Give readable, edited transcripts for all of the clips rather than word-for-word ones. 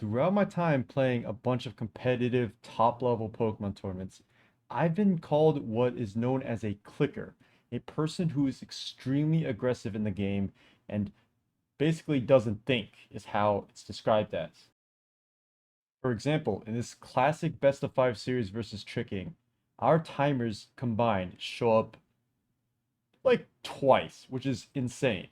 throughout my time playing a bunch of competitive top level Pokemon tournaments, I've been called what is known as a clicker, a person who is extremely aggressive in the game and basically doesn't think, is how it's described as. For example, in this classic best of 5 series versus tricking, our timers combined show up like twice, which is insane.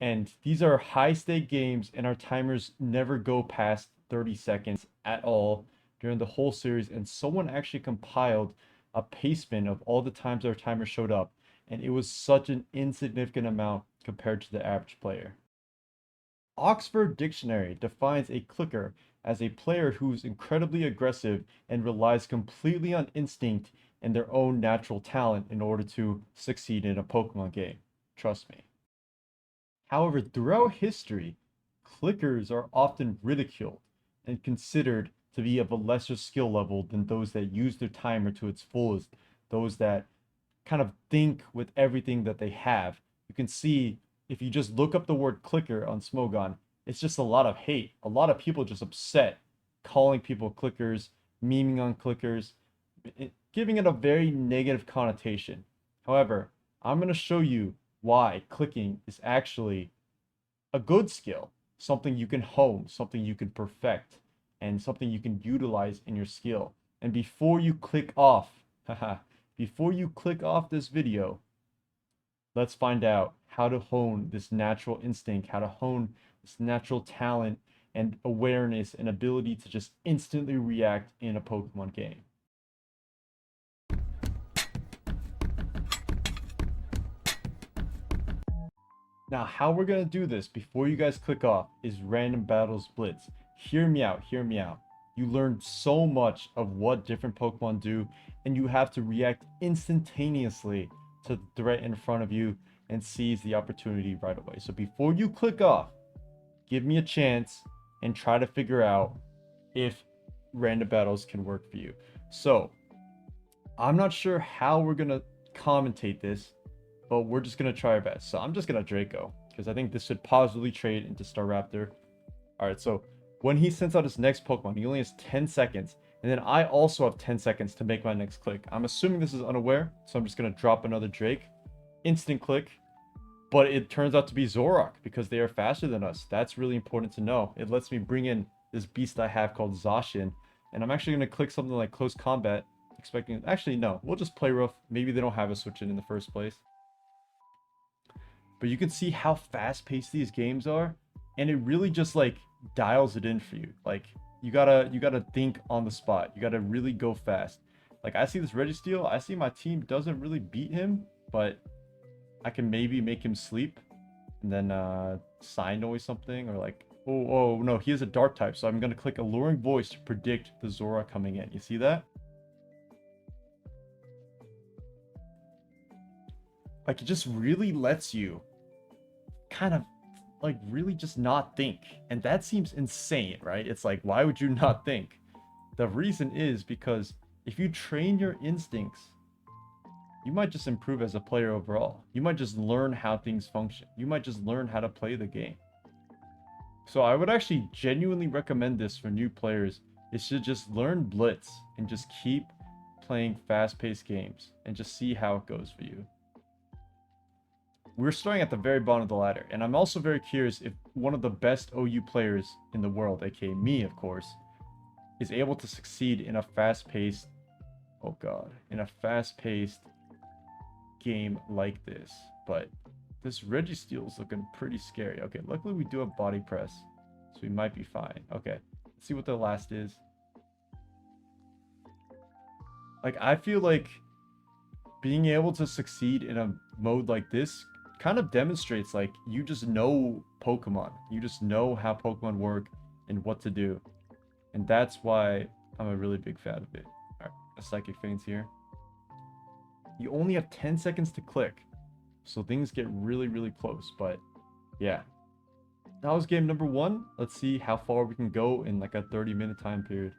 And these are high stake games, and our timers never go past 30 seconds at all during the whole series. And someone actually compiled a pacement of all the times our timer showed up, and it was such an insignificant amount compared to the average player. Oxford Dictionary defines a clicker as a player who's incredibly aggressive and relies completely on instinct and their own natural talent in order to succeed in a Pokemon game. Trust me. However, throughout history, clickers are often ridiculed and considered to be of a lesser skill level than those that use their timer to its fullest, those that kind of think with everything that they have. You can see if you just look up the word clicker on Smogon, it's just a lot of hate. A lot of people just upset, calling people clickers, memeing on clickers, giving it a very negative connotation. However, I'm going to show you why clicking is actually a good skill, something you can hone, something you can perfect, and something you can utilize in your skill. And before you click off, before you click off this video, let's find out how to hone this natural instinct, how to hone this natural talent and awareness and ability to just instantly react in a Pokemon game. Now, how we're going to do this before you guys click off is random battles blitz. Hear me out, hear me out. You learn so much of what different Pokemon do, and you have to react instantaneously to the threat in front of you and seize the opportunity right away. So before you click off, give me a chance and try to figure out if random battles can work for you. So, I'm not sure how we're going to commentate this, but we're just going to try our best. So I'm just going to Draco, because I think this should positively trade into Staraptor. Alright, so when he sends out his next Pokemon, he only has 10 seconds. And then I also have 10 seconds to make my next click. I'm assuming this is unaware, so I'm just going to drop another Drake. Instant click. But it turns out to be Zoroark, because they are faster than us. That's really important to know. It lets me bring in this beast I have called Zacian. And I'm actually going to click something like Close Combat, expecting... Actually, no. We'll just play rough. Maybe they don't have a switch in the first place. But you can see how fast-paced these games are, and it really just like dials it in for you. Like you gotta think on the spot. You gotta really go fast. Like I see this Registeel, I see my team doesn't really beat him, but I can maybe make him sleep, and then sign noise something, or like oh no, he has a dark type, so I'm gonna click Alluring Voice to predict the Zora coming in. You see that? Like it just really lets you kind of like really just not think. And that seems insane, right? It's like, why would you not think? The reason is because if you train your instincts, you might just improve as a player overall. You might just learn how things function. You might just learn how to play the game. So I would actually genuinely recommend this for new players, is to just learn Blitz and just keep playing fast-paced games and just see how it goes for you. We're starting at the very bottom of the ladder, and I'm also very curious if one of the best OU players in the world, aka me of course, is able to succeed in a fast-paced, oh god, in a fast-paced game like this. But this Registeel is looking pretty scary. Okay, luckily we do have body press, so we might be fine. Okay, let's see what the last is. Like, I feel like being able to succeed in a mode like this kind of demonstrates like you just know Pokemon. You just know how Pokemon work and what to do. And that's why I'm a really big fan of it. Alright, a Psychic Feint's here. You only have 10 seconds to click, so things get really, really close. But yeah, that was game number 1. Let's see how far we can go in like a 30-minute time period.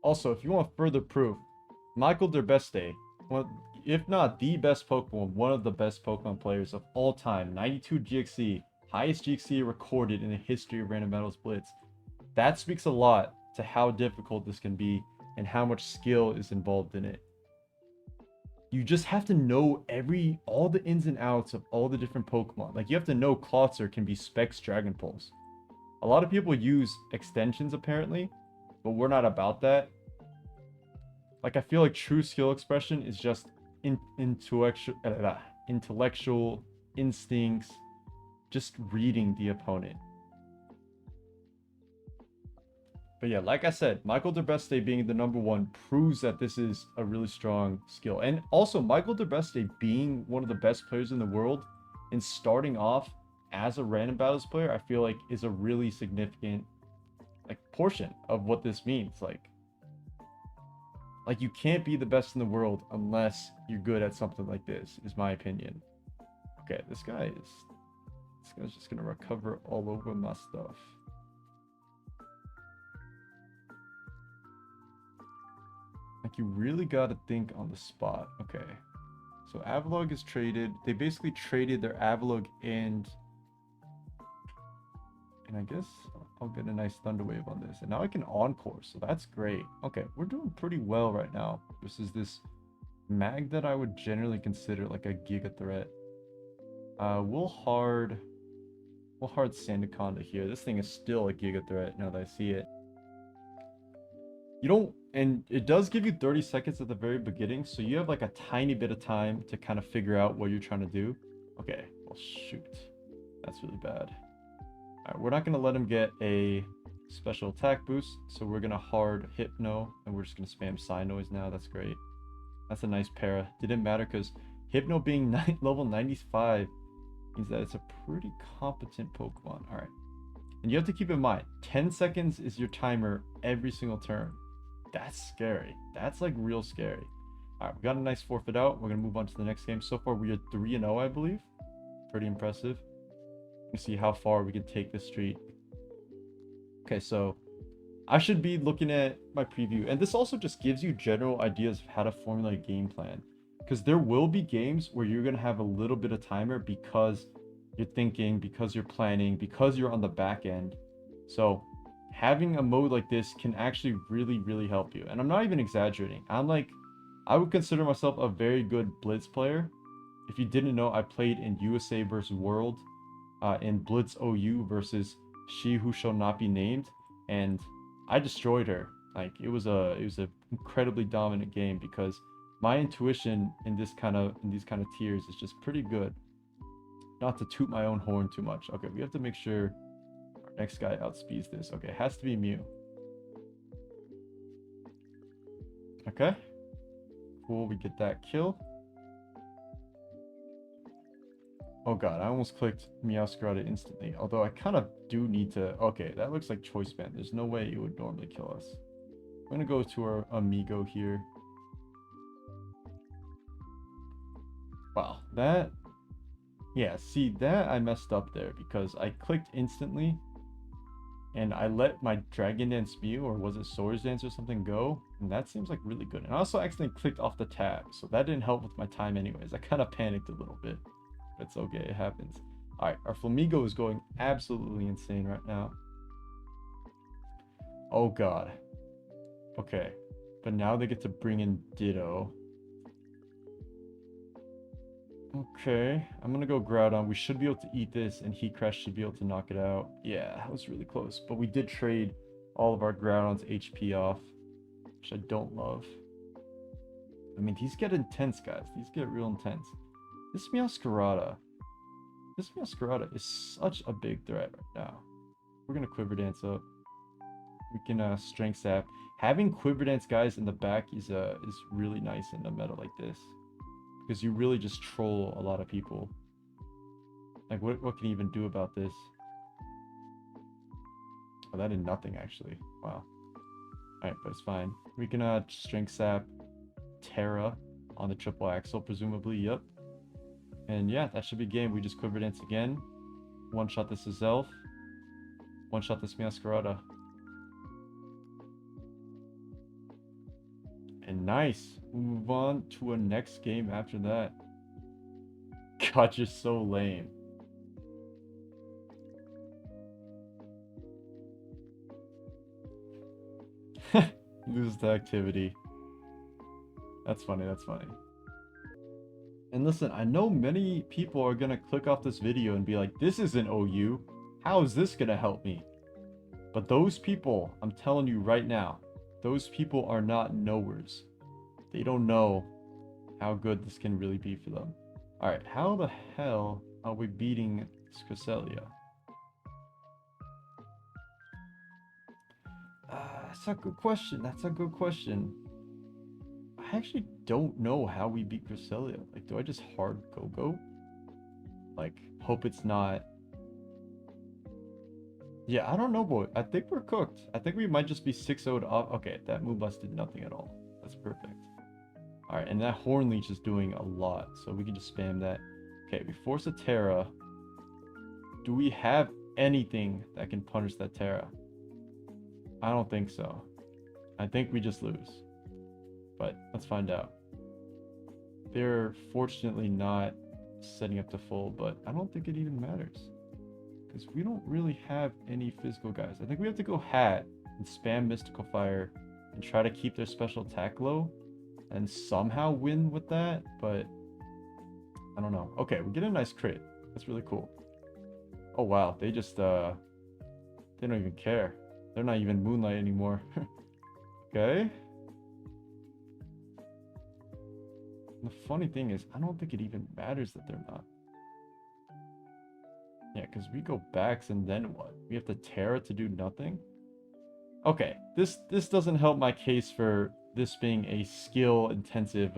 Also, if you want further proof, Michael Derbeste, if not the best Pokemon, one of the best Pokemon players of all time, 92 GXC, Highest GXC recorded in the history of Random Battles Blitz. That speaks a lot to how difficult this can be and how much skill is involved in it. You just have to know all the ins and outs of all the different Pokemon. Like, you have to know Clotzer can be Specs Dragon Pulse. A lot of people use extensions apparently, but we're not about that. Like, I feel like true skill expression is just intellectual instincts, just reading the opponent. But yeah, like I said, Michael DeBeste being the #1 proves that this is a really strong skill. And also, Michael DeBeste being one of the best players in the world and starting off as a Random Battles player, I feel like is a really significant portion of what this means. Like you can't be the best in the world unless you're good at something like this, is my opinion. Okay, this guy's just gonna recover all over my stuff. Like, you really gotta think on the spot. Okay, so Avalog is traded. They basically traded their Avalog and I guess I'll get a nice Thunder Wave on this. And now I can Encore, so that's great. Okay, we're doing pretty well right now. This is this mag that I would generally consider like a Giga Threat. We'll hard Sandaconda here. This thing is still a Giga Threat now that I see it. You don't, and it does give you 30 seconds at the very beginning, so you have like a tiny bit of time to kind of figure out what you're trying to do. Okay, well shoot. That's really bad. Alright, we're not going to let him get a special attack boost, so we're going to hard Hypno, and we're just going to spam Psy Noise now. That's great. That's a nice para. Didn't matter because Hypno being level 95 means that it's a pretty competent Pokemon. Alright. And you have to keep in mind, 10 seconds is your timer every single turn. That's scary. That's like real scary. Alright, we got a nice forfeit out. We're going to move on to the next game. So far, we are 3-0, I believe. Pretty impressive. See how far we can take this streak. Okay, so I should be looking at my preview, and this also just gives you general ideas of how to formulate a game plan, because there will be games where you're going to have a little bit of timer because you're thinking, because you're planning, because you're on the back end. So having a mode like this can actually really help you. And I'm not even exaggerating. I would consider myself a very good Blitz player. If you didn't know, I played in USA versus World in Blitz OU versus She Who Shall Not Be Named, and I destroyed her. Like, it was a incredibly dominant game because my intuition in these kind of tiers is just pretty good. Not to toot my own horn too much. Okay, we have to make sure our next guy outspeeds this. Okay, it has to be Mew. Okay, cool, we get that kill. Oh god, I almost clicked Meowscarada instantly. Although I kind of do need to... Okay, that looks like Choice Band. There's no way it would normally kill us. I'm going to go to our Amigo here. Wow, that... Yeah, see, that I messed up there because I clicked instantly and I let my Dragon Dance Mew, or was it Swords Dance or something, go. And that seems like really good. And I also accidentally clicked off the tab, so that didn't help with my time anyways. I kind of panicked a little bit. It's okay, it happens. Alright, our Flamigo is going absolutely insane right now. Oh god. Okay, but now they get to bring in Ditto. Okay, I'm gonna go Groudon. We should be able to eat this, and Heat Crash should be able to knock it out. Yeah, that was really close. But we did trade all of our Groudon's HP off, which I don't love. I mean, these get intense, guys. These get real intense. This Meowscarada is such a big threat right now. We're gonna Quiver Dance up. We can Strength Sap. Having Quiver Dance guys in the back is really nice in a meta like this, because you really just troll a lot of people. Like, what can you even do about this? Oh, that did nothing actually. Wow. Alright, but it's fine. We can Strength Sap Terra on the triple axle, presumably. Yep. And yeah, that should be game. We just Quiver Dance again. One shot this Azelf. One shot this Meowscarada. And nice. Move on to a next game after that. God, you're so lame. Lose the activity. That's funny, that's funny. And listen, I know many people are gonna click off this video and be like, this isn't OU. How is this gonna help me? But those people, I'm telling you right now, those people are not knowers. They don't know how good this can really be for them. Alright, how the hell are we beating Cresselia? That's a good question. That's a good question. I actually don't know how we beat Cresselia. Like, do I just hard go-go? Like, hope it's not... Yeah, I don't know, boy. I think we're cooked. I think we might just be 6-0'd off. Okay, that move bust did nothing at all. That's perfect. Alright, and that Horn Leech is doing a lot, so we can just spam that. Okay, we force a Terra. Do we have anything that can punish that Terra? I don't think so. I think we just lose. But let's find out. They're fortunately not setting up to full, but I don't think it even matters. Because we don't really have any physical guys. I think we have to go Hat and spam Mystical Fire and try to keep their special attack low and somehow win with that, but I don't know. Okay, we get a nice crit. That's really cool. Oh wow, they just they don't even care. They're not even Moonlight anymore. Okay. And the funny thing is, I don't think it even matters that they're not. Yeah, because we go backs and then what? We have to Terra to do nothing? Okay, this doesn't help my case for this being a skill-intensive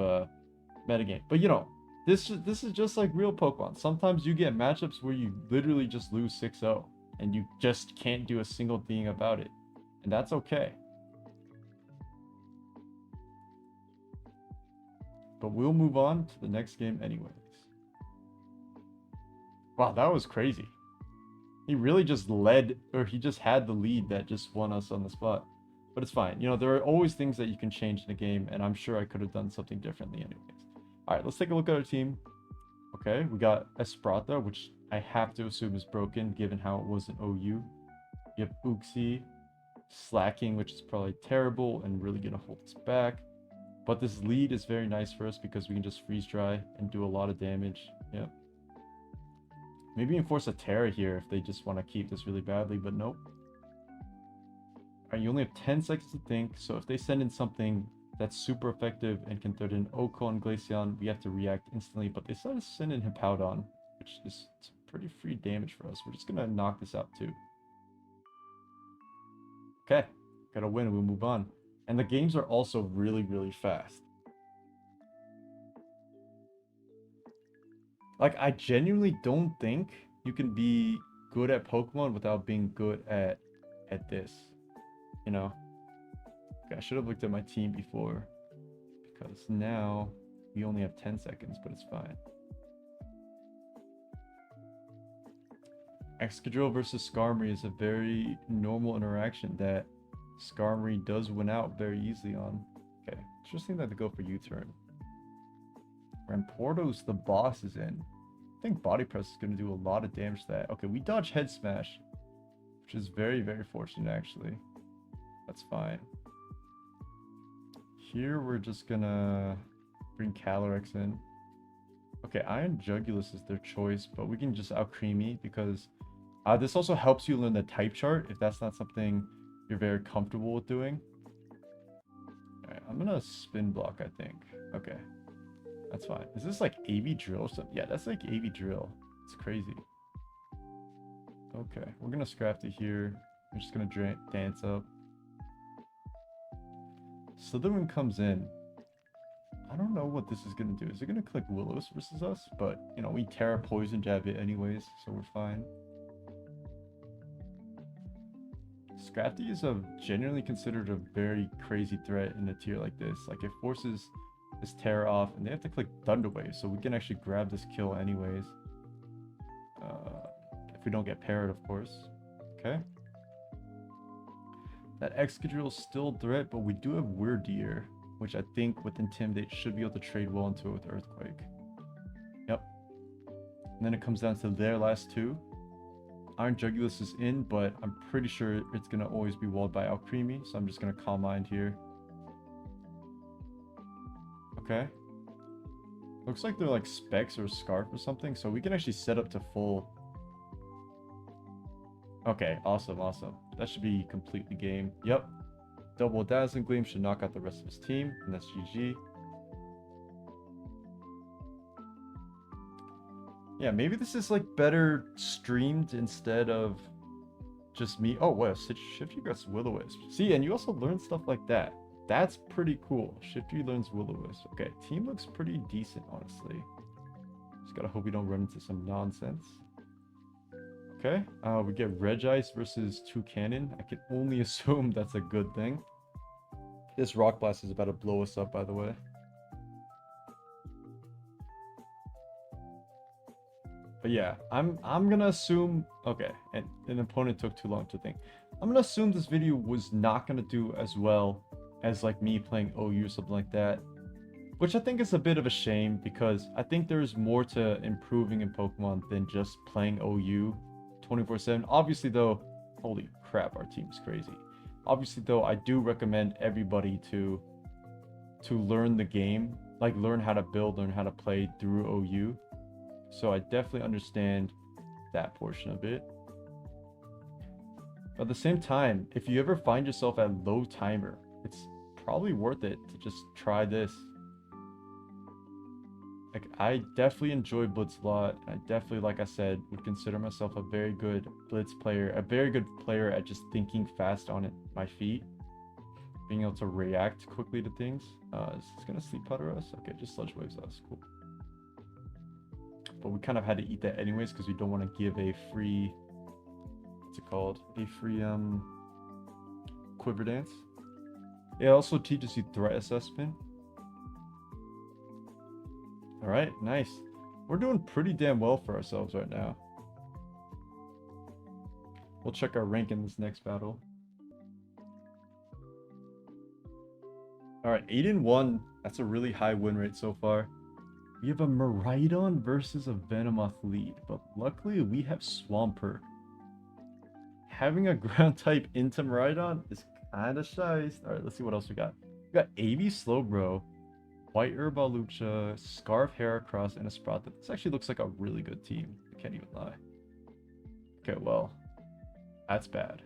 metagame. But you know, this is just like real Pokemon. Sometimes you get matchups where you literally just lose 6-0 and you just can't do a single thing about it. And that's okay. But we'll move on to the next game anyways. Wow, that was crazy. He really just led, or he just had the lead that just won us on the spot. But it's fine. You know, there are always things that you can change in a game, and I'm sure I could have done something differently anyways. Alright, let's take a look at our team. Okay, we got Esprata, which I have to assume is broken, given how it was in OU. You have Uxie, Slacking, which is probably terrible and really going to hold us back. But this lead is very nice for us because we can just freeze dry and do a lot of damage. Yep. Maybe enforce a Terra here if they just want to keep this really badly, but nope. Alright, you only have 10 seconds to think, so if they send in something that's super effective and can throw in Oko and Glaceon, we have to react instantly, but they decided to send in Hippowdon, which is pretty free damage for us. We're just gonna knock this out too. Okay, gotta win, we'll move on. And the games are also really, really fast. Like, I genuinely don't think you can be good at Pokemon without being good at this, you know? Okay, I should have looked at my team before, because now we only have 10 seconds, but it's fine. Excadrill versus Skarmory is a very normal interaction that Skarmory does win out very easily on. Okay, interesting that they go for U-turn. Ramporto's the boss is in. I think Body Press is going to do a lot of damage to that. Okay, we dodge Head Smash, which is very, very fortunate actually. That's fine. Here we're just gonna bring Calyrex in. Okay, Iron Jugulus is their choice, but we can just out Creamy because this also helps you learn the type chart if that's not something you're very comfortable with doing. Alright, I'm gonna Spin Block, I think. Okay, that's fine. Is this like AV Drill or something? Yeah, that's like AV Drill. It's crazy. Okay, we're gonna Scrafty here. I'm just gonna dance up. Slytherin comes in. I don't know what this is going to do. Is it going to click Willows versus us? But, you know, we Terra Poison Jab it anyways, so we're fine. Scrafty is generally considered a very crazy threat in a tier like this. Like, it forces this Terra off, and they have to click Thunder Wave, so we can actually grab this kill anyways. If we don't get parried, of course. Okay. That Excadrill is still a threat, but we do have Weirdeer, which I think with Intimidate should be able to trade well into it with Earthquake. Yep. And then it comes down to their last two. Iron Jugulus is in, but I'm pretty sure it's gonna always be walled by Alcremie, so I'm just gonna Calm Mind here. Okay. Looks like they're like Specs or Scarf or something, so we can actually set up to full. Okay, awesome, awesome. That should be completely game. Yep. Double Dazzling Gleam should knock out the rest of his team, and that's GG. Yeah, maybe this is like better streamed instead of just me. Oh, wow, Shifty gets Will-O-Wisp. See, and you also learn stuff like that. That's pretty cool. Shifty learns Will-O-Wisp. Okay, team looks pretty decent, honestly. Just gotta hope we don't run into some nonsense. Okay, we get Regice versus Toucannon. I can only assume that's a good thing. This Rock Blast is about to blow us up, by the way. But yeah, I'm gonna assume, okay, and an opponent took too long to think. I'm gonna assume this video was not gonna do as well as like me playing OU or something like that. Which I think is a bit of a shame because I think there's more to improving in Pokemon than just playing OU 24/7. Obviously though, holy crap, our team's crazy. Obviously though, I do recommend everybody to learn the game, like learn how to build, learn how to play through OU. So I definitely understand that portion of it. But at the same time, if you ever find yourself at low timer, it's probably worth it to just try this. Like, I definitely enjoy Blitz a lot. I definitely, like I said, would consider myself a very good Blitz player, a very good player at just thinking fast on my feet, being able to react quickly to things. Is this gonna Sleep Powder us? Okay, just Sludge Waves us, cool. But we kind of had to eat that anyways because we don't want to give a free, what's it called? A free Quiver Dance. It also teaches you threat assessment. All right, nice. We're doing pretty damn well for ourselves right now. We'll check our rank in this next battle. All right, 8-1. That's a really high win rate so far. We have a Miraidon versus a Venomoth lead, but luckily we have Swampert. Having a ground type into Miraidon is kind of shice. All right, let's see what else we got. We got AV Slowbro, White Herb Lucha, Scarf Heracross, and a Sprout. This actually looks like a really good team. I can't even lie. Okay, well, that's bad.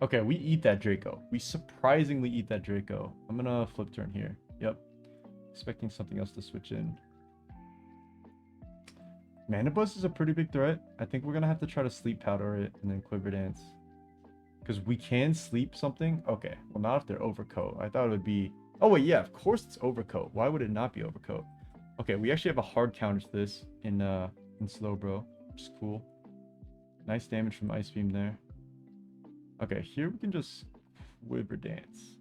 Okay, we eat that Draco. We surprisingly eat that Draco. I'm gonna flip turn here. Yep. Expecting something else to switch in. Mana Buzz is a pretty big threat. I think we're gonna have to try to Sleep Powder it and then Quiver Dance. Because we can sleep something. Okay, well not if they're Overcoat. I thought it would be... Oh wait, yeah, of course it's Overcoat. Why would it not be Overcoat? Okay, we actually have a hard counter to this in Slowbro, which is cool. Nice damage from Ice Beam there. Okay, here we can just Quiver Dance.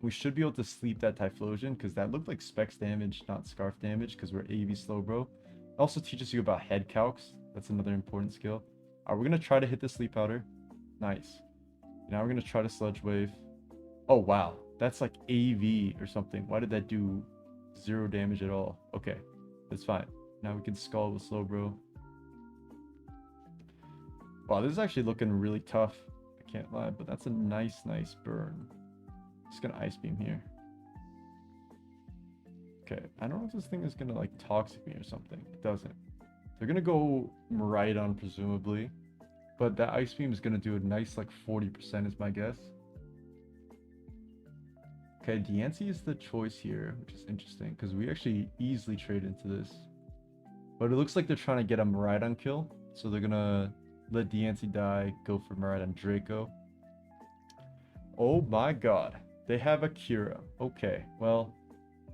We should be able to sleep that Typhlosion because that looked like Specs damage, not Scarf damage, because we're AV Slowbro. It also teaches you about head calcs. That's another important skill. We're going to try to hit the Sleep Powder. Nice. Now we're going to try to Sludge Wave. Oh, wow. That's like AV or something. Why did that do 0 damage at all? Okay, that's fine. Now we can Skull with Slowbro. Wow, this is actually looking really tough. I can't lie, but that's a nice burn. Just gonna Ice Beam here. Okay, I don't know if this thing is gonna like Toxic me or something. It doesn't. They're gonna go Miraidon presumably, but that Ice Beam is gonna do a nice like 40% is my guess. Okay, Diancie is the choice here, which is interesting because we actually easily trade into this. But it looks like they're trying to get a Miraidon kill, so they're gonna let Diancie die, go for Miraidon Draco. Oh my god. They have a Kira. Okay, well,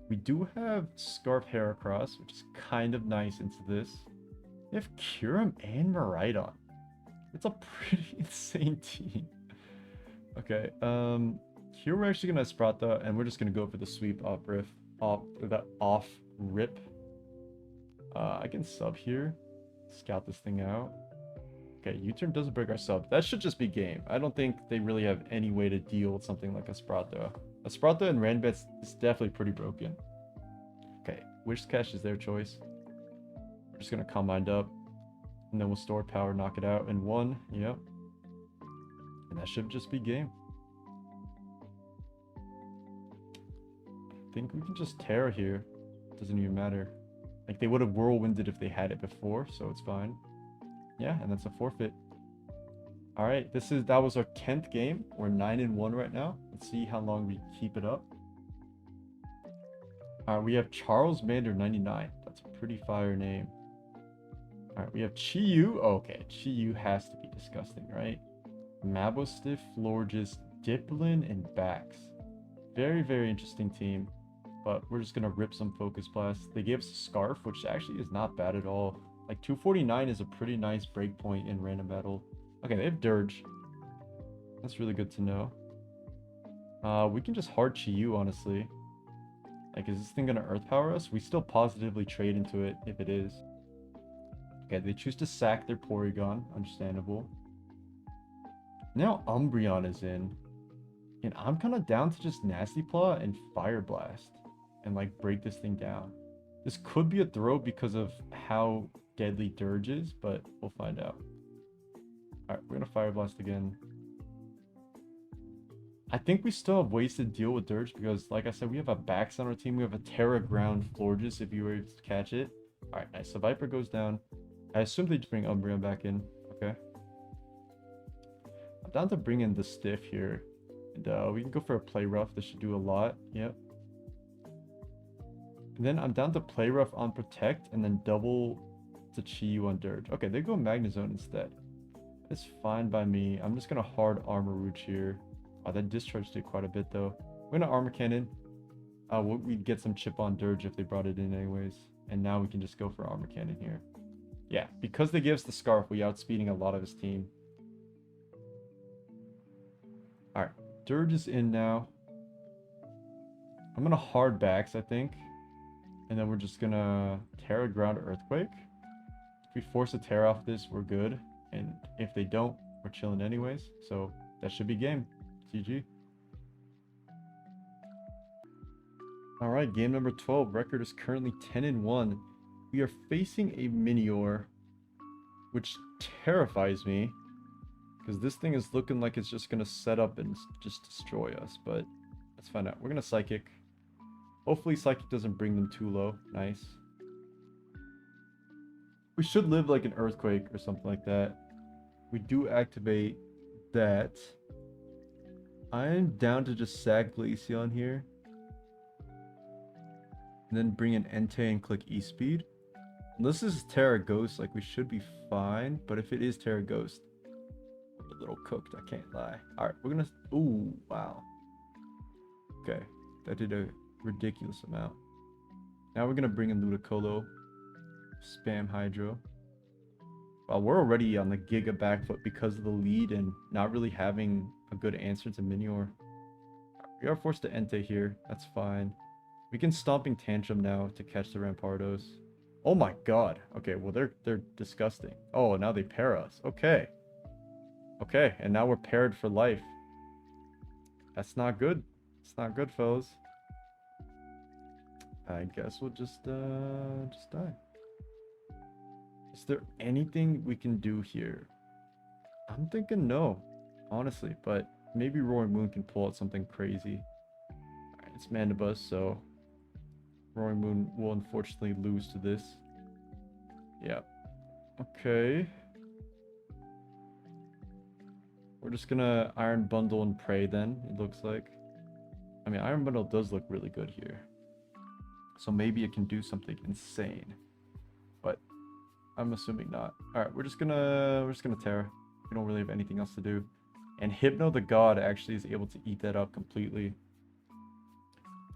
we do have Scarf Heracross, which is kind of nice into this. They have Kyurem and Miraidon. It's a pretty insane team. Okay, here we're actually gonna Sprata, and we're just gonna go for the sweep off rip. I can sub here, scout this thing out. Okay, U-turn doesn't break our sub. That should just be game. I don't think they really have any way to deal with something like a Sprata. A Sprata and Ranbets is definitely pretty broken. Okay, Wish Cash is their choice. We're just gonna Calm Mind up. And then we'll store power, knock it out in 1. Yep. And that should just be game. I think we can just Terra here. Doesn't even matter. Like, they would have whirlwinded if they had it before, so it's fine. Yeah, and that's a forfeit. All right, that was our 10th game. We're 9-1 right now. Let's see how long we keep it up. All right, we have Charles Mander 99. That's a pretty fire name. All right, we have Chiyu. Oh, okay, Chiyu has to be disgusting, right? Mabostiff, Florges, Diplin, and Bax. Very, very interesting team. But we're just going to rip some Focus Blast. They gave us a Scarf, which actually is not bad at all. Like, 249 is a pretty nice breakpoint in random battle. Okay, they have Dirge. That's really good to know. We can just hard Chiyu, honestly. Like, is this thing going to Earth Power us? We still positively trade into it if it is. Okay, they choose to sack their Porygon. Understandable. Now Umbreon is in. And I'm kind of down to just Nasty Claw and Fire Blast. And, like, break this thing down. This could be a throw because of how deadly Dirge is, but we'll find out. Alright, we're going to Fire Blast again. I think we still have ways to deal with Dirge because, like I said, we have a Bax on our team. We have a Terra Ground Florges if you were able to catch it. Alright, nice. So Viper goes down. I assume they just bring Umbreon back in. Okay. I'm down to bring in the Stiff here. And we can go for a Play Rough. This should do a lot. Yep. And then I'm down to Play Rough on Protect and then double to Chiyu on Dirge. Okay, they go Magnezone instead. It's fine by me. I'm just going to hard Armor Rouge here. Oh, that discharge did quite a bit though. We're going to Armor Cannon. We'd get some chip on Dirge if they brought it in anyways. And now we can just go for Armor Cannon here. Yeah, because they give us the Scarf, we outspeeding a lot of his team. Alright, Dirge is in now. I'm going to hard Bax, I think. And then we're just going to Terra Ground Earthquake. If we force a Terra off this, we're good. And if they don't, we're chilling anyways. So that should be game. GG. Alright, game number 12. Record is currently 10-1. We are facing a Minior, which terrifies me. Because this thing is looking like it's just going to set up and just destroy us. But let's find out. We're going to Psychic. Hopefully Psychic doesn't bring them too low. Nice. We should live like an Earthquake or something like that. We do activate that. I'm down to just sack Glaceon here. And then bring in Entei and click E-Speed. Unless this is Terra Ghost, like we should be fine. But if it is Terra Ghost, I'm a little cooked, I can't lie. Alright, we're gonna... Ooh, wow. Okay, that did a ridiculous amount. Now we're gonna bring in Ludicolo. Spam Hydro. Well, we're already on the Giga back foot because of the lead and not really having a good answer to Minior. We are forced to Entei here. That's fine. We can Stomping Tantrum now to catch the Rampardos. Oh my god. Okay, well they're disgusting. Oh, now they pair us. Okay. Okay, and now we're paired for life. That's not good. It's not good, fellas. I guess we'll just die. Is there anything we can do here? I'm thinking no, honestly, but maybe Roaring Moon can pull out something crazy. Alright, it's Mandibus, so Roaring Moon will unfortunately lose to this. Yeah. Okay. We're just gonna Iron Bundle and pray then, it looks like. I mean, Iron Bundle does look really good here. So maybe it can do something insane. But I'm assuming not. Alright, we're just gonna Terra. We don't really have anything else to do. And Hypno the God actually is able to eat that up completely.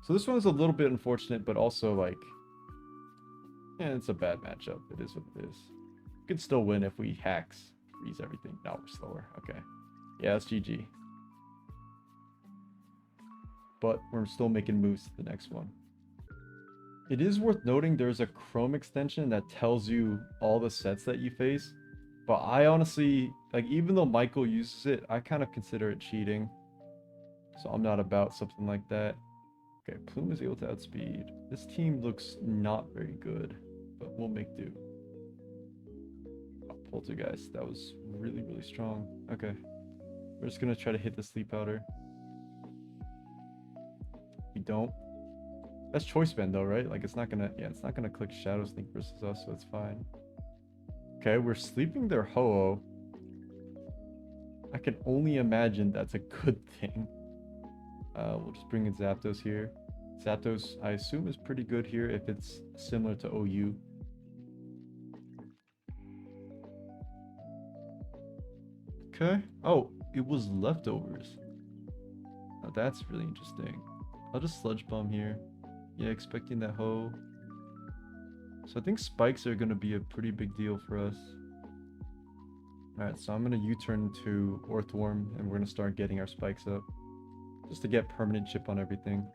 So this one's a little bit unfortunate, but also like, yeah, it's a bad matchup. It is what it is. We could still win if we hacks, freeze everything. No, we're slower. Okay. Yeah, that's GG. But we're still making moves to the next one. It is worth noting there's a Chrome extension that tells you all the sets that you face. But I honestly, like, even though Michael uses it, I kind of consider it cheating. So I'm not about something like that. Okay, Plume is able to outspeed. This team looks not very good, but we'll make do. Poltergeist. That was really, really strong. Okay. We're just gonna try to hit the sleep powder. We don't. That's choice band though, right? Like it's not gonna, yeah, it's not gonna click Shadow Sneak versus us, so it's fine. Okay, we're sleeping their Ho-Oh. I can only imagine that's a good thing. We'll just bring in Zapdos here. Zapdos, I assume, is pretty good here if it's similar to OU. Okay. Oh, it was leftovers. Oh, that's really interesting. I'll just Sludge Bomb here. Yeah, expecting that Ho. So I think spikes are going to be a pretty big deal for us. Alright, so I'm going to U-turn to Orthworm, and we're going to start getting our spikes up. Just to get permanent chip on everything.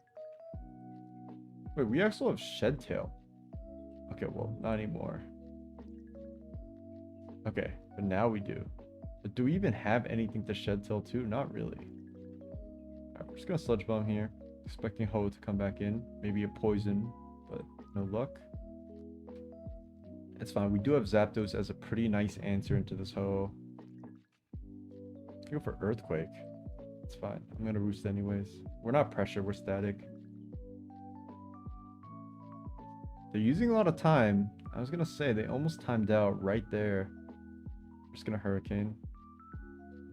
Wait, we also have Shed Tail. Okay, well, not anymore. Okay, but now we do. But do we even have anything to Shed Tail to? Not really. Alright, we're just going to Sludge Bomb here. Expecting Ho to come back in. Maybe a Poison, but no luck. It's fine. We do have Zapdos as a pretty nice answer into this Ho. Go for Earthquake. It's fine. I'm gonna Roost anyways. We're not Pressure, we're Static. They're using a lot of time. I was gonna say they almost timed out right there. I'm just gonna Hurricane.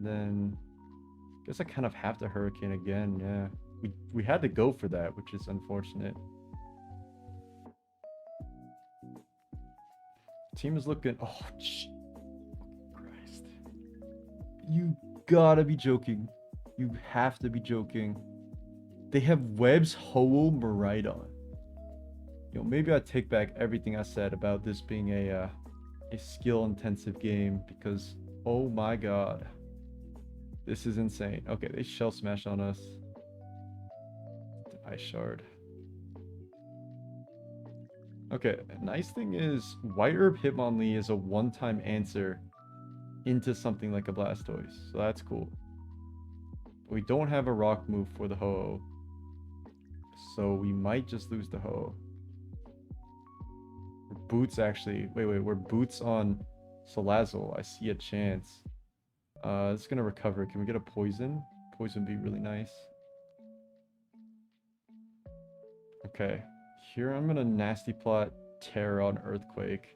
Then I guess I kind of have to Hurricane again. Yeah, we had to go for that, which is unfortunate. Team is looking. Oh, Christ! You gotta be joking. You have to be joking. They have Webs, Ho-Oh, Miraidon. You know, maybe I take back everything I said about this being a skill-intensive game because, oh my god, this is insane. Okay, they Shell Smash on us. Ice Shard. Okay, nice thing is, White Herb Hitmonlee is a one-time answer into something like a Blastoise, so that's cool. We don't have a rock move for the Ho-Oh, so we might just lose the Ho-Oh. Boots actually, wait, we're Boots on Salazzle. I see a chance. It's gonna recover. Can we get a Poison? Poison would be really nice. Okay, here I'm gonna Nasty Plot Terror on Earthquake.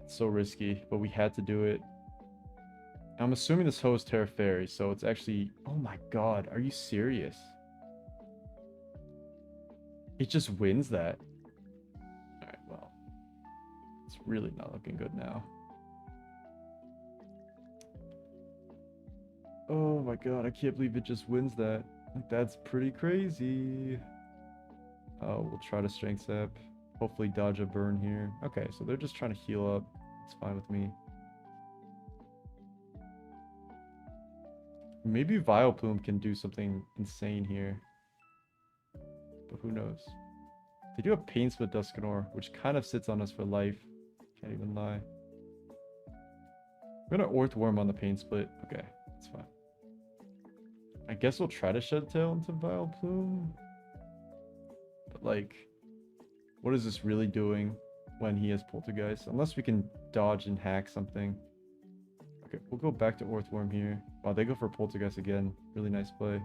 It's so risky, but we had to do it. I'm assuming this Ho is Terra Fairy, so it's actually... Oh my god, are you serious? It just wins that. Alright, well. It's really not looking good now. Oh my god, I can't believe it just wins that. That's pretty crazy. Oh, we'll try to Strength Sap. Hopefully dodge a burn here. Okay, so they're just trying to heal up. It's fine with me. Maybe Vileplume can do something insane here. But who knows? They do have Pain Split Dusknoir, which kind of sits on us for life. Can't even lie. I'm gonna Orthworm on the Pain Split. Okay, that's fine. I guess we'll try to Shed Tail into Vileplume. But like, what is this really doing when he has Poltergeist? Unless we can dodge and hack something. Okay, we'll go back to Orthworm here. Wow, they go for Poltergeist again. Really nice play.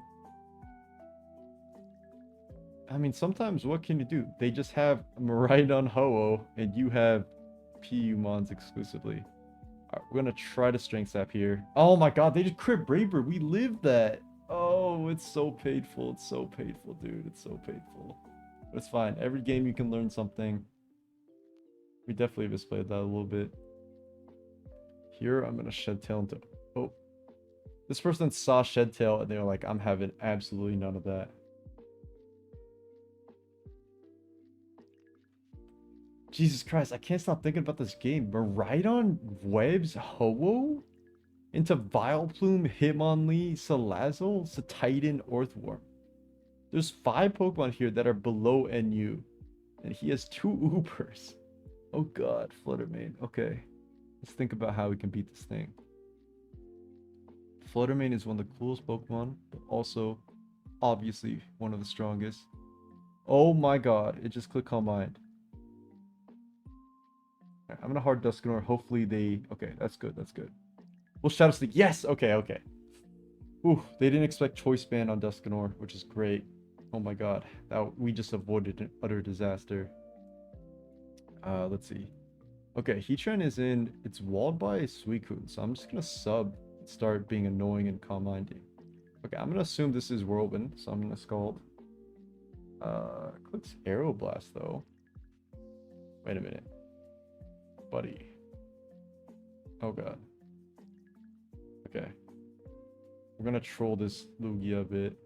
I mean, sometimes what can you do? They just have Miraidon Ho-Oh, and you have PU-Mons exclusively. Alright, we're gonna try to Strength Sap here. Oh my god, they just crit Braver. We lived that. Oh, it's so painful. It's so painful, dude. It's so painful. But it's fine. Every game you can learn something. We definitely misplayed that a little bit. Here, I'm gonna Shed Tail into... Oh. This person saw Shed Tail, and they were like, I'm having absolutely none of that. Jesus Christ, I can't stop thinking about this game. Miraidon Webs Ho-Oh into Vileplume, Hitmonlee, Salazzle, Titan, Orthworm. There's 5 Pokemon here that are below NU. And he has 2 Ubers. Oh god, Fluttermane. Okay. Let's think about how we can beat this thing. Fluttermane is one of the coolest Pokemon, but also, obviously, one of the strongest. Oh my god, it just clicked Calm Mind. Alright, I'm gonna hard Dusknoir. Hopefully they... Okay, that's good. That's good. We'll Shadow Sneak. Yes! Okay, okay. Ooh, they didn't expect Choice Band on Dusknoir, which is great. Oh my god. We just avoided an utter disaster. Let's see. Okay, Heatran is in... It's walled by Suicune, so I'm just gonna sub and start being annoying and calm-minding. Okay, I'm gonna assume this is Whirlwind, so I'm gonna Scald. Clicks Aeroblast, though. Wait a minute. Buddy. Oh god. Okay. We're gonna troll this Lugia a bit.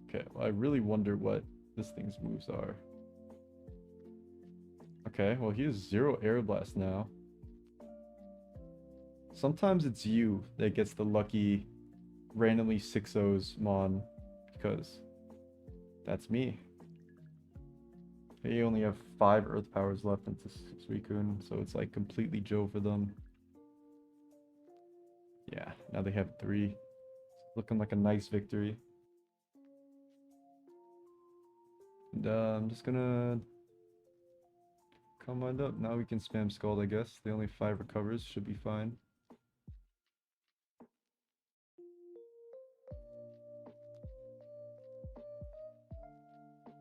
Okay, well, I really wonder what this thing's moves are. Okay, well, he has 0 Air Blast now. Sometimes it's you that gets the lucky randomly 6-0s Mon, because that's me. They only have 5 Earth Powers left into Suicune, so it's like completely Joe for them. Yeah, now they have 3. Looking like a nice victory. And I'm just gonna come wind up. Now we can spam Scald, I guess. The only 5 recovers should be fine.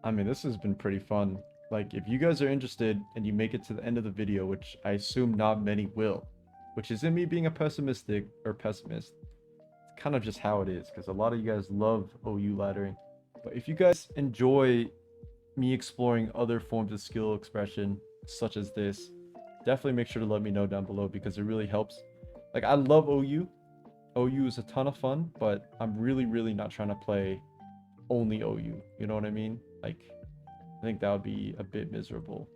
I mean, this has been pretty fun. Like, if you guys are interested and you make it to the end of the video, which I assume not many will, which isn't me being a pessimist, it's kind of just how it is, because a lot of you guys love OU laddering. But if you guys enjoy me exploring other forms of skill expression, such as this, definitely make sure to let me know down below, because it really helps. Like, I love OU. OU is a ton of fun, but I'm really not trying to play only OU. You know what I mean? Like, I think that would be a bit miserable.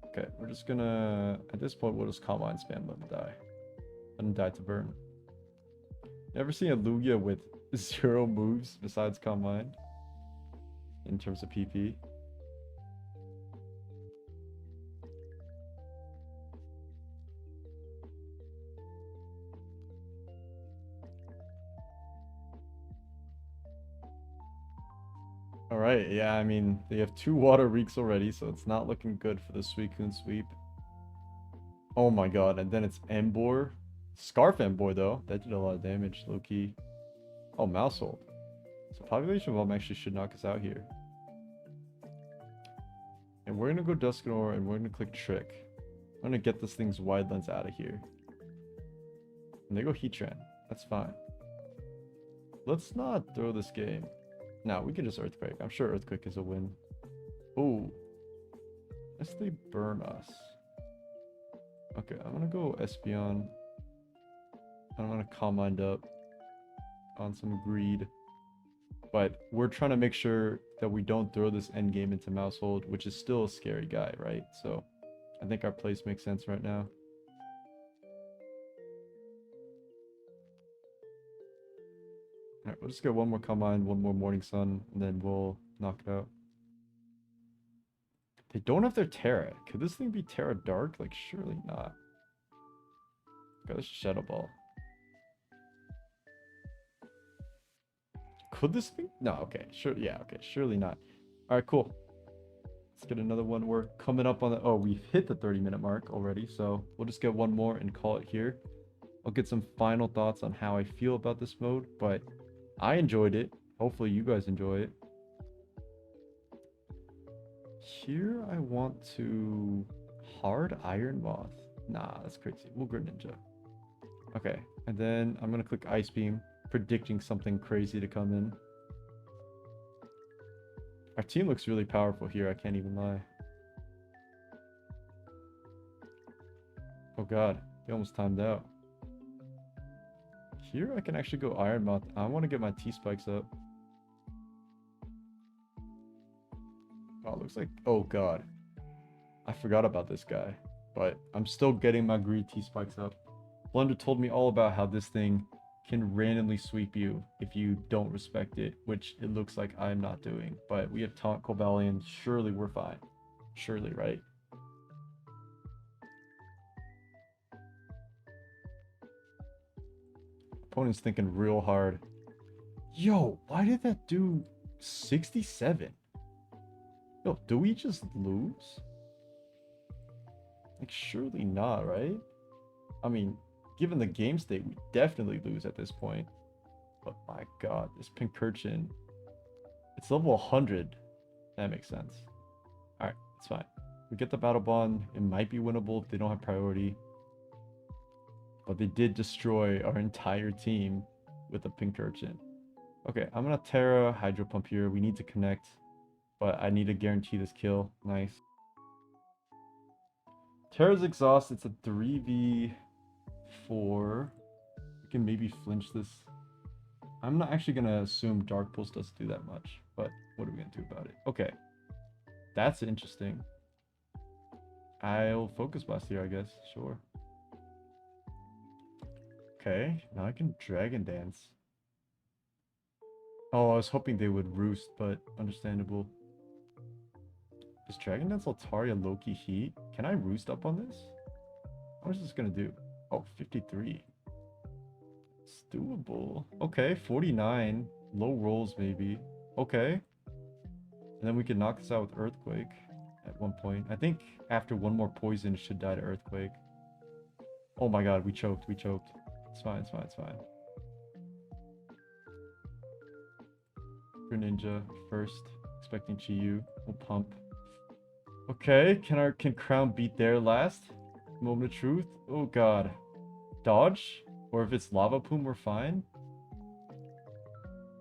Okay, we're just gonna... At this point, we'll just Calm Mind spam, let him die. Let him die to burn. Never seen a Lugia with 0 moves besides Calm Mind in terms of PP. Alright, yeah, I mean, they have 2 Water Reeks already, so it's not looking good for the Suicune sweep. Oh my god, and then it's Embor. Scarf Embor, though. That did a lot of damage, low-key. Oh, Mousehold. So Population Bomb actually should knock us out here. And we're gonna go Dusknoir, and we're gonna click Trick. I'm gonna get this thing's Wide Lens out of here. And they go Heatran. That's fine. Let's not throw this game. No, we can just Earthquake. I'm sure Earthquake is a win. Oh. Unless they burn us. Okay, I'm gonna go Espeon. I'm gonna Calm Mind up on some greed. But we're trying to make sure that we don't throw this endgame into Mousehold, which is still a scary guy, right? So I think our place makes sense right now. Alright, we'll just get one more Calm Mind, one more Morning Sun, and then we'll knock it out. They don't have their Terra. Could this thing be Terra Dark? Like, surely not. Got a Shadow Ball. Could this be? No, okay. Sure, yeah, okay. Surely not. Alright, cool. Let's get another one. We're coming up on the... Oh, we've hit the 30-minute mark already, so we'll just get one more and call it here. I'll get some final thoughts on how I feel about this mode, but I enjoyed it. Hopefully you guys enjoy it. Here I want to... Hard Iron Moth. Nah, that's crazy. We'll Greninja. Okay, and then I'm going to click Ice Beam, predicting something crazy to come in. Our team looks really powerful here, I can't even lie. Oh god, he almost timed out. Here I can actually go Iron Moth. I want to get my T-Spikes up. Oh, it looks like... Oh god. I forgot about this guy. But I'm still getting my Greed T-Spikes up. Blunder told me all about how this thing can randomly sweep you if you don't respect it, which it looks like I'm not doing. But we have Taunt Cobalion. Surely we're fine. Surely, right? Opponent's thinking real hard. Yo, why did that do 67? Yo, do we just lose? Like, surely not, right? I mean, given the game state, we definitely lose at this point. But my god, this Pincurchin, it's level 100. That makes sense. Alright, it's fine. We get the battle bond. It might be winnable if they don't have priority. But they did destroy our entire team with a Pincurchin. Okay, I'm gonna Terra Hydro Pump here. We need to connect, but I need to guarantee this kill. Nice. Terra's Exhaust, it's a 3v4. We can maybe flinch this. I'm not actually gonna assume Dark Pulse doesn't do that much, but what are we gonna do about it? Okay, that's interesting. I'll Focus Blast here, I guess. Sure. Okay, now I can Dragon Dance. Oh, I was hoping they would Roost, but understandable. Is Dragon Dance Altaria Loki Heat? Can I Roost up on this? How much is this gonna do? Oh, 53. It's doable. Okay, 49. Low rolls maybe. Okay. And then we can knock this out with Earthquake at one point. I think after one more poison, it should die to Earthquake. Oh my god, we choked. We choked. It's fine, it's fine, it's fine. Greninja first. Expecting Chi-Yu. We'll pump. Okay, can Crown beat their last? Moment of truth. Oh god. Dodge? Or if it's Lava Plume, we're fine.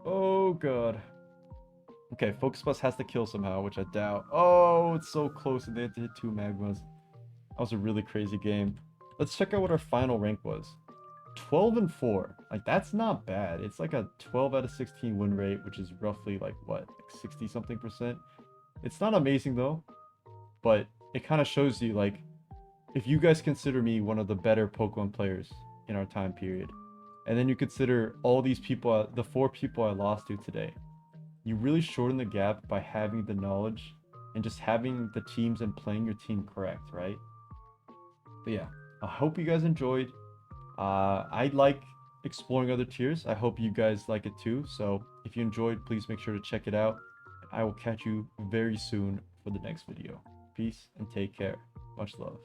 Oh god. Okay, Focus Blast has to kill somehow, which I doubt. Oh, it's so close and they had to hit 2 Magmas. That was a really crazy game. Let's check out what our final rank was. 12-4. Like, that's not bad. It's like a 12 out of 16 win rate, which is roughly like, what, like 60 something percent. It's not amazing though, but it kind of shows you, like, if you guys consider me one of the better Pokemon players in our time period, and then you consider all these people, the 4 people I lost to today, you really shorten the gap by having the knowledge and just having the teams and playing your team correct, right? But yeah, I hope you guys enjoyed. I like exploring other tiers. I hope you guys like it too. So if you enjoyed, please make sure to check it out. I will catch you very soon for the next video. Peace and take care. Much love.